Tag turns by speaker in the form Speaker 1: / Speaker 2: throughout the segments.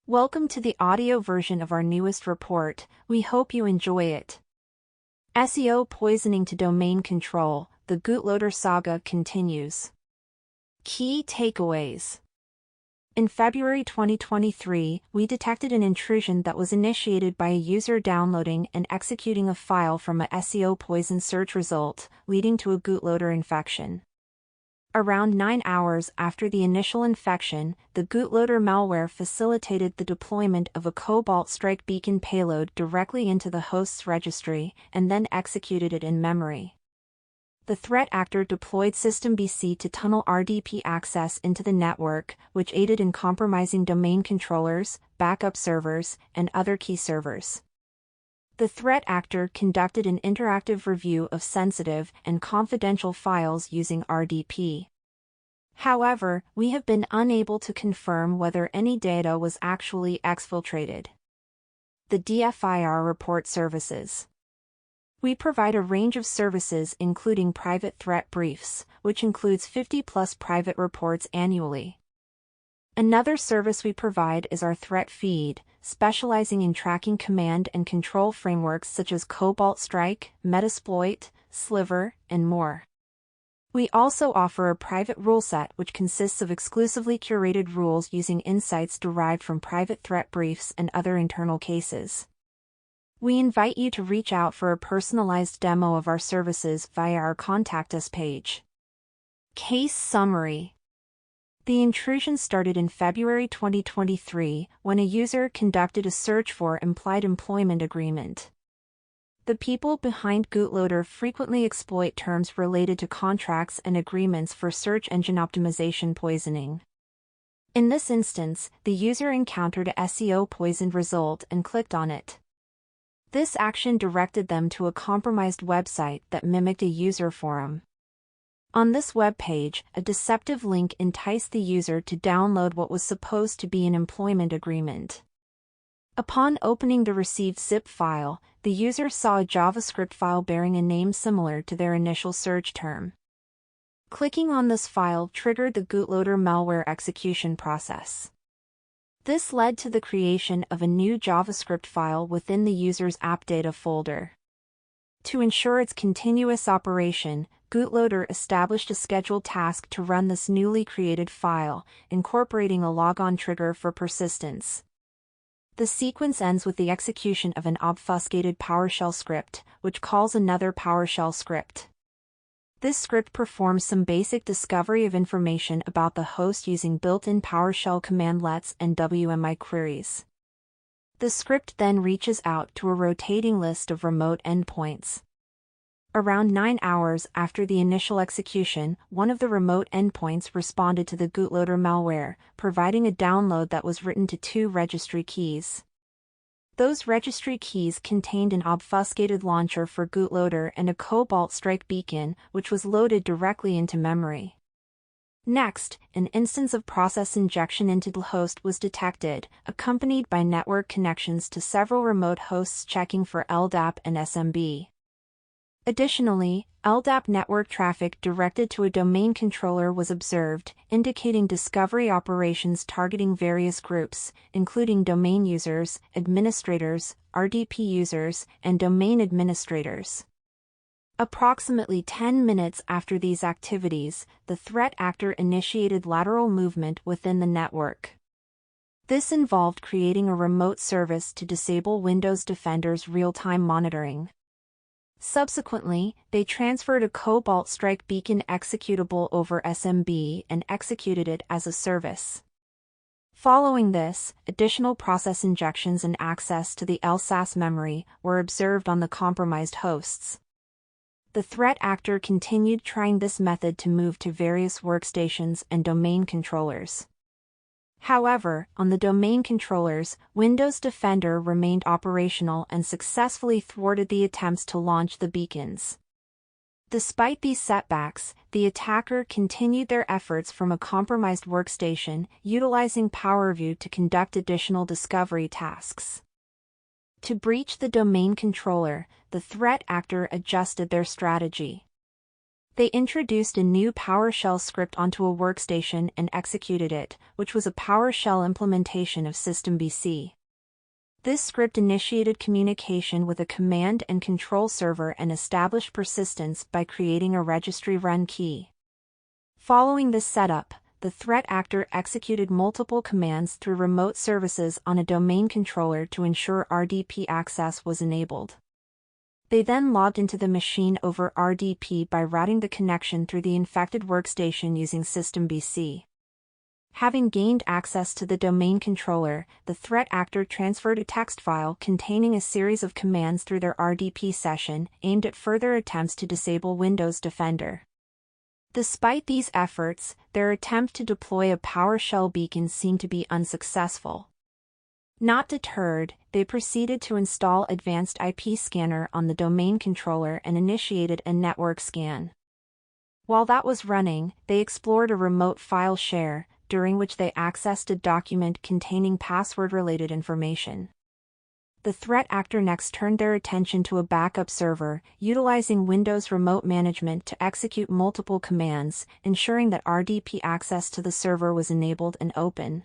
Speaker 1: Welcome to the audio version of our newest report. We hope you enjoy it. SEO poisoning to domain control, the Gootloader saga continues. Key takeaways. In February 2023, we detected an intrusion that was initiated by a user downloading and executing a file from a SEO poison search result, leading to a Gootloader infection. Around 9 hours after the initial infection, the Gootloader malware facilitated the deployment of a Cobalt Strike beacon payload directly into the host's registry, and then executed it in memory. The threat actor deployed System BC to tunnel RDP access into the network, which aided in compromising domain controllers, backup servers, and other key servers. The threat actor conducted an interactive review of sensitive and confidential files using RDP. However, we have been unable to confirm whether any data was actually exfiltrated. The DFIR report services. We provide a range of services including private threat briefs, which includes 50+ private reports annually. Another service we provide is our threat feed, specializing in tracking command and control frameworks such as Cobalt Strike, Metasploit, Sliver, and more. We also offer a private rule set which consists of exclusively curated rules using insights derived from private threat briefs and other internal cases. We invite you to reach out for a personalized demo of our services via our Contact Us page. Case summary. The intrusion started in February 2023 when a user conducted a search for implied employment agreement. The people behind Gootloader frequently exploit terms related to contracts and agreements for search engine optimization poisoning. In this instance, the user encountered a SEO poisoned result and clicked on it. This action directed them to a compromised website that mimicked a user forum. On this web page, a deceptive link enticed the user to download what was supposed to be an employment agreement. Upon opening the received zip file, the user saw a JavaScript file bearing a name similar to their initial search term. Clicking on this file triggered the Gootloader malware execution process. This led to the creation of a new JavaScript file within the user's app data folder. To ensure its continuous operation, Gootloader established a scheduled task to run this newly created file, incorporating a logon trigger for persistence. The sequence ends with the execution of an obfuscated PowerShell script, which calls another PowerShell script. This script performs some basic discovery of information about the host using built-in PowerShell commandlets and WMI queries. The script then reaches out to a rotating list of remote endpoints. Around 9 hours after the initial execution, one of the remote endpoints responded to the Gootloader malware, providing a download that was written to 2 registry keys. Those registry keys contained an obfuscated launcher for Gootloader and a Cobalt Strike beacon, which was loaded directly into memory. Next, an instance of process injection into the host was detected, accompanied by network connections to several remote hosts checking for LDAP and SMB. Additionally, LDAP network traffic directed to a domain controller was observed, indicating discovery operations targeting various groups, including domain users, administrators, RDP users, and domain administrators. Approximately 10 minutes after these activities, the threat actor initiated lateral movement within the network. This involved creating a remote service to disable Windows Defender's real-time monitoring. Subsequently, they transferred a Cobalt Strike beacon executable over SMB and executed it as a service. Following this, additional process injections and access to the LSAS memory were observed on the compromised hosts. The threat actor continued trying this method to move to various workstations and domain controllers. However, on the domain controllers, Windows Defender remained operational and successfully thwarted the attempts to launch the beacons. Despite these setbacks, the attacker continued their efforts from a compromised workstation, utilizing PowerView to conduct additional discovery tasks. To breach the domain controller, the threat actor adjusted their strategy. They introduced a new PowerShell script onto a workstation and executed it, which was a PowerShell implementation of SystemBC. This script initiated communication with a command and control server and established persistence by creating a registry run key. Following this setup, the threat actor executed multiple commands through remote services on a domain controller to ensure RDP access was enabled. They then logged into the machine over RDP by routing the connection through the infected workstation using SystemBC. Having gained access to the domain controller, the threat actor transferred a text file containing a series of commands through their RDP session aimed at further attempts to disable Windows Defender. Despite these efforts, their attempt to deploy a PowerShell beacon seemed to be unsuccessful. Not deterred, they proceeded to install Advanced IP Scanner on the domain controller and initiated a network scan. While that was running, they explored a remote file share, during which they accessed a document containing password-related information. The threat actor next turned their attention to a backup server, utilizing Windows Remote Management to execute multiple commands, ensuring that RDP access to the server was enabled and open.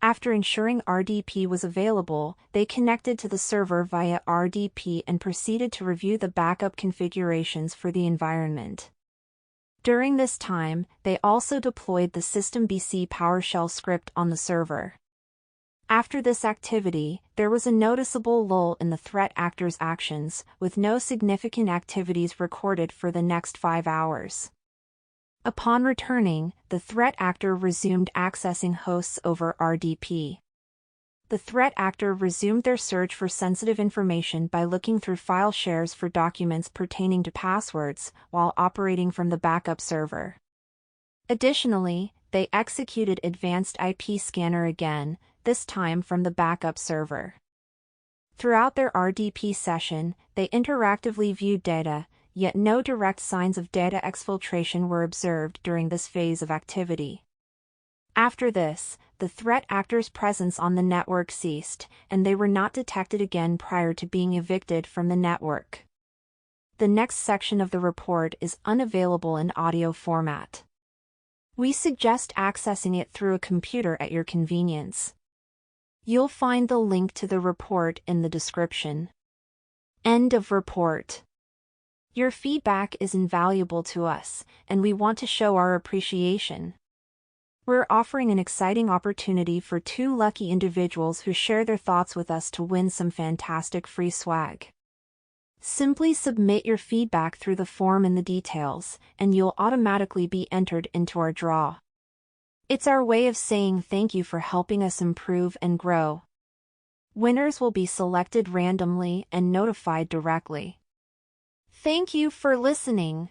Speaker 1: After ensuring RDP was available, they connected to the server via RDP and proceeded to review the backup configurations for the environment. During this time, they also deployed the SystemBC PowerShell script on the server. After this activity, there was a noticeable lull in the threat actor's actions, with no significant activities recorded for the next 5 hours. Upon returning, the threat actor resumed accessing hosts over RDP. The threat actor resumed their search for sensitive information by looking through file shares for documents pertaining to passwords, while operating from the backup server. Additionally, they executed Advanced IP Scanner again, this time from the backup server. Throughout their RDP session, they interactively viewed data, yet no direct signs of data exfiltration were observed during this phase of activity. After this, the threat actor's presence on the network ceased, and they were not detected again prior to being evicted from the network. The next section of the report is unavailable in audio format. We suggest accessing it through a computer at your convenience. You'll find the link to the report in the description. End of report. Your feedback is invaluable to us, and we want to show our appreciation. We're offering an exciting opportunity for 2 lucky individuals who share their thoughts with us to win some fantastic free swag. Simply submit your feedback through the form in the details, and you'll automatically be entered into our draw. It's our way of saying thank you for helping us improve and grow. Winners will be selected randomly and notified directly. Thank you for listening.